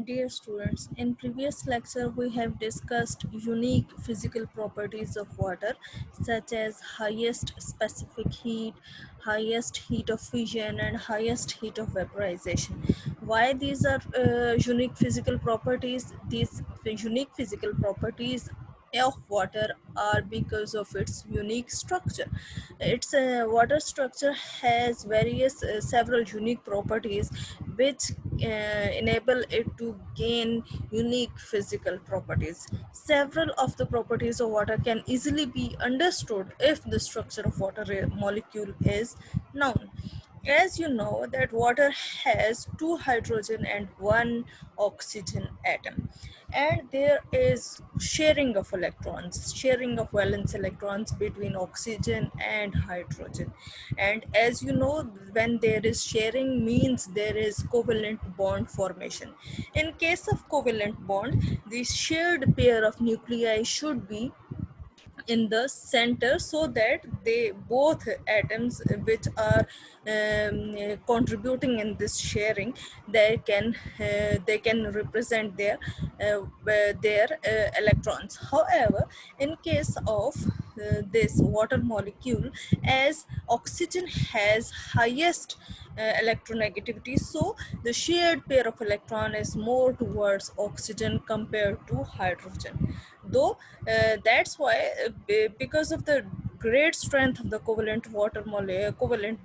Dear students, in previous lecture we have discussed unique physical properties of water such as highest specific heat, highest heat of fission and highest heat of vaporization. Why these are unique physical properties? These unique physical properties of water are because of its unique structure. Its water structure has various several unique properties which enable it to gain unique physical properties. Several of the properties of water can easily be understood if the structure of water molecule is known. As you know that water has two hydrogen and one oxygen atom, and there is sharing of electrons, sharing of valence electrons between oxygen and hydrogen. And as you know, when there is sharing means there is covalent bond formation. In case of covalent bond, the shared pair of nuclei should be in the center so that they both atoms which are contributing in this sharing, they can represent their electrons. However, in case of this water molecule, as oxygen has highest electronegativity, so the shared pair of electron is more towards oxygen compared to hydrogen. Though that's why because of the great strength of the covalent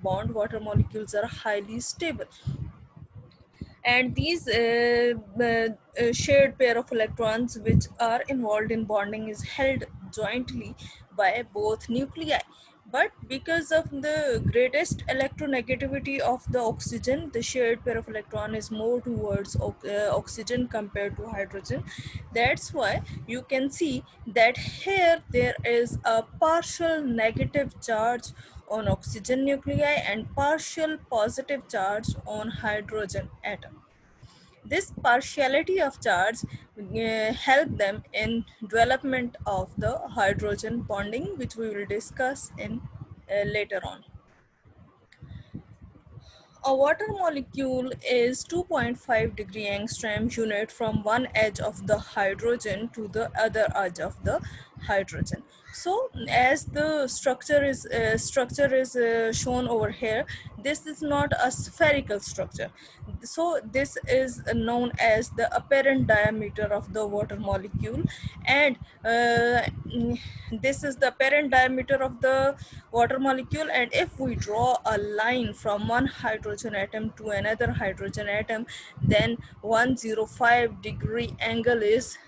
bond, water molecules are highly stable. And these shared pair of electrons which are involved in bonding is held jointly by both nuclei. But because of the greatest electronegativity of the oxygen, the shared pair of electron is more towards oxygen compared to hydrogen. That's why you can see that here there is a partial negative charge on oxygen nuclei and partial positive charge on hydrogen atom. This partiality of charge help them in development of the hydrogen bonding, which we will discuss in later on. A water molecule is 2.5 degree angstrom unit from one edge of the hydrogen to the other edge of the hydrogen. So as the structure is shown over here, this is not a spherical structure. So this is known as the apparent diameter of the water molecule, and this is the apparent diameter of the water molecule. And if we draw a line from one hydrogen atom to another hydrogen atom, then 105-degree angle is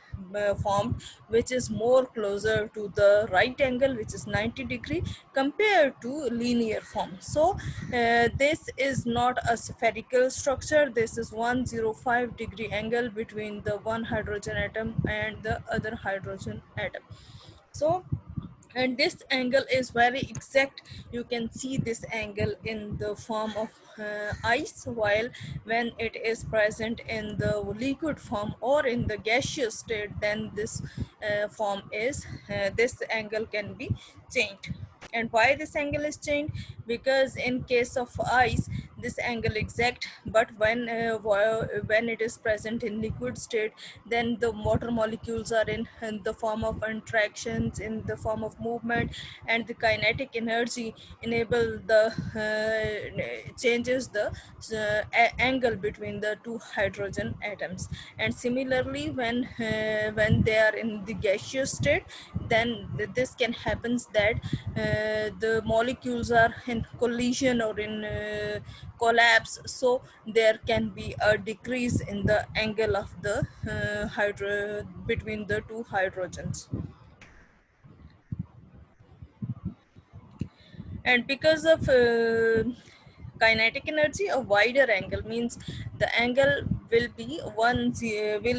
formed, which is more closer to the right angle, which is 90-degree, compared to linear form. So this is not a spherical structure. This is 105-degree angle between the one hydrogen atom and the other hydrogen atom. So, and this angle is very exact. You can see this angle in the form of ice, while when it is present in the liquid form or in the gaseous state, then this angle can be changed. And why this angle is changed? Because in case of ice, this angle exact, but when it is present in liquid state, then the water molecules are in the form of interactions, in the form of movement, and the kinetic energy enable the changes the angle between the two hydrogen atoms. And similarly, when they are in the gaseous state, then this can happens that the molecules are in collision or in collapse, so there can be a decrease in the angle of the hydro between the two hydrogens. And because of kinetic energy, a wider angle means the angle will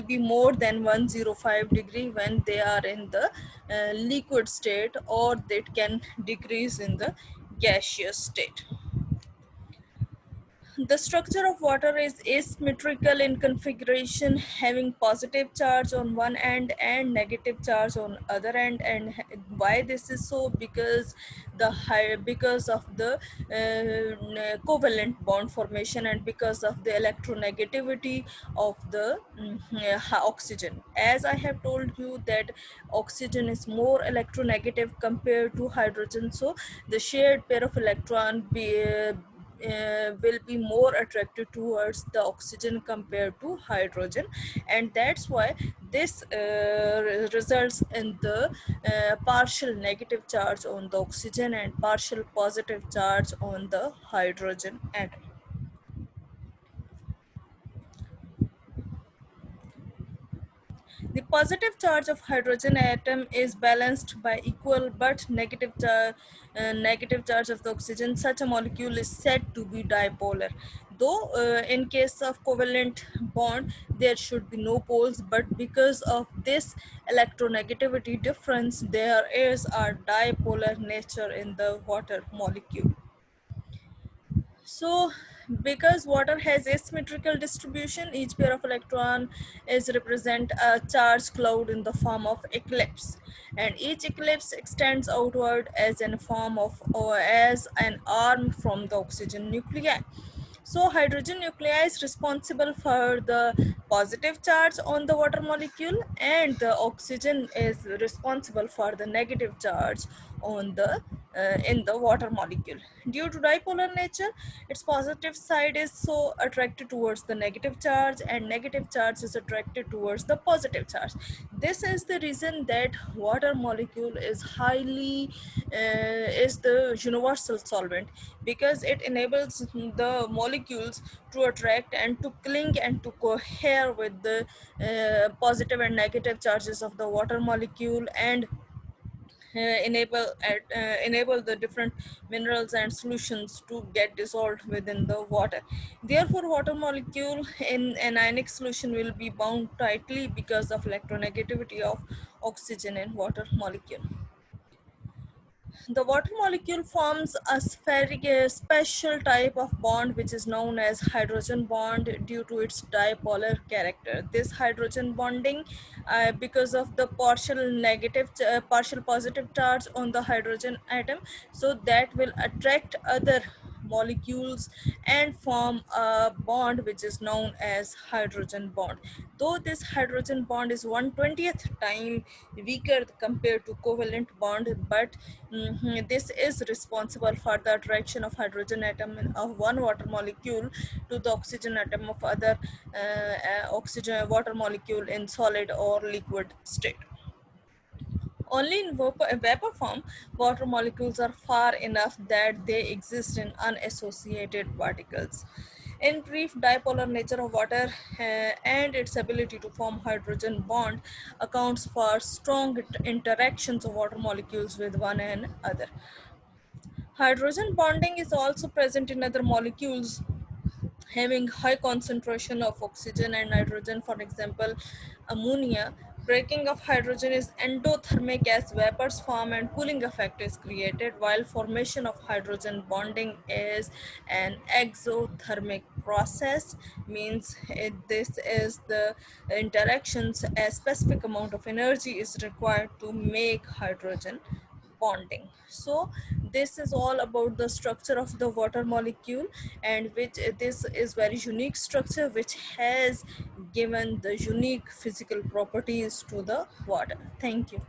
be more than 105 degree when they are in the liquid state, or that can decrease in the gaseous state. The structure of water is asymmetrical in configuration, having positive charge on one end and negative charge on other end. And why this is so? Because because of the covalent bond formation, and because of the electronegativity of the oxygen. As I have told you that oxygen is more electronegative compared to hydrogen, so the shared pair of electron will be more attracted towards the oxygen compared to hydrogen, and that's why this results in the partial negative charge on the oxygen and partial positive charge on the hydrogen atom. The positive charge of hydrogen atom is balanced by equal but negative charge of the oxygen. Such a molecule is said to be dipolar. Though in case of covalent bond, there should be no poles, but because of this electronegativity difference, there is a dipolar nature in the water molecule. So, because water has asymmetrical distribution, each pair of electron is represent a charge cloud in the form of eclipse, and each eclipse extends outward as in form of or as an arm from the oxygen nuclei. So hydrogen nuclei is responsible for the positive charge on the water molecule, and the oxygen is responsible for the negative charge on the in the water molecule. Due to dipolar nature, its positive side is so attracted towards the negative charge, and negative charge is attracted towards the positive charge. This is the reason that water molecule is highly is the universal solvent, because it enables the molecules to attract and to cling and to cohere with the positive and negative charges of the water molecule, and enable the different minerals and solutions to get dissolved within the water. Therefore, water molecule in an ionic solution will be bound tightly because of electronegativity of oxygen in water molecule. The water molecule forms a special type of bond which is known as hydrogen bond due to its dipolar character. This hydrogen bonding, because of the partial positive charge on the hydrogen atom, so that will attract other molecules and form a bond which is known as hydrogen bond. Though this hydrogen bond is 1/20th time weaker compared to covalent bond, but this is responsible for the attraction of hydrogen atom of one water molecule to the oxygen atom of other oxygen water molecule in solid or liquid state. Only in vapor form, water molecules are far enough that they exist in unassociated particles. In brief, dipolar nature of water and its ability to form hydrogen bond accounts for strong interactions of water molecules with one another. Hydrogen bonding is also present in other molecules having high concentration of oxygen and nitrogen. For example, ammonia. Breaking of hydrogen is endothermic as vapors form and cooling effect is created, while formation of hydrogen bonding is an exothermic process, means this is the interactions, a specific amount of energy is required to make hydrogen bonding. So this is all about the structure of the water molecule, and which this is very unique structure which has given the unique physical properties to the water. Thank you.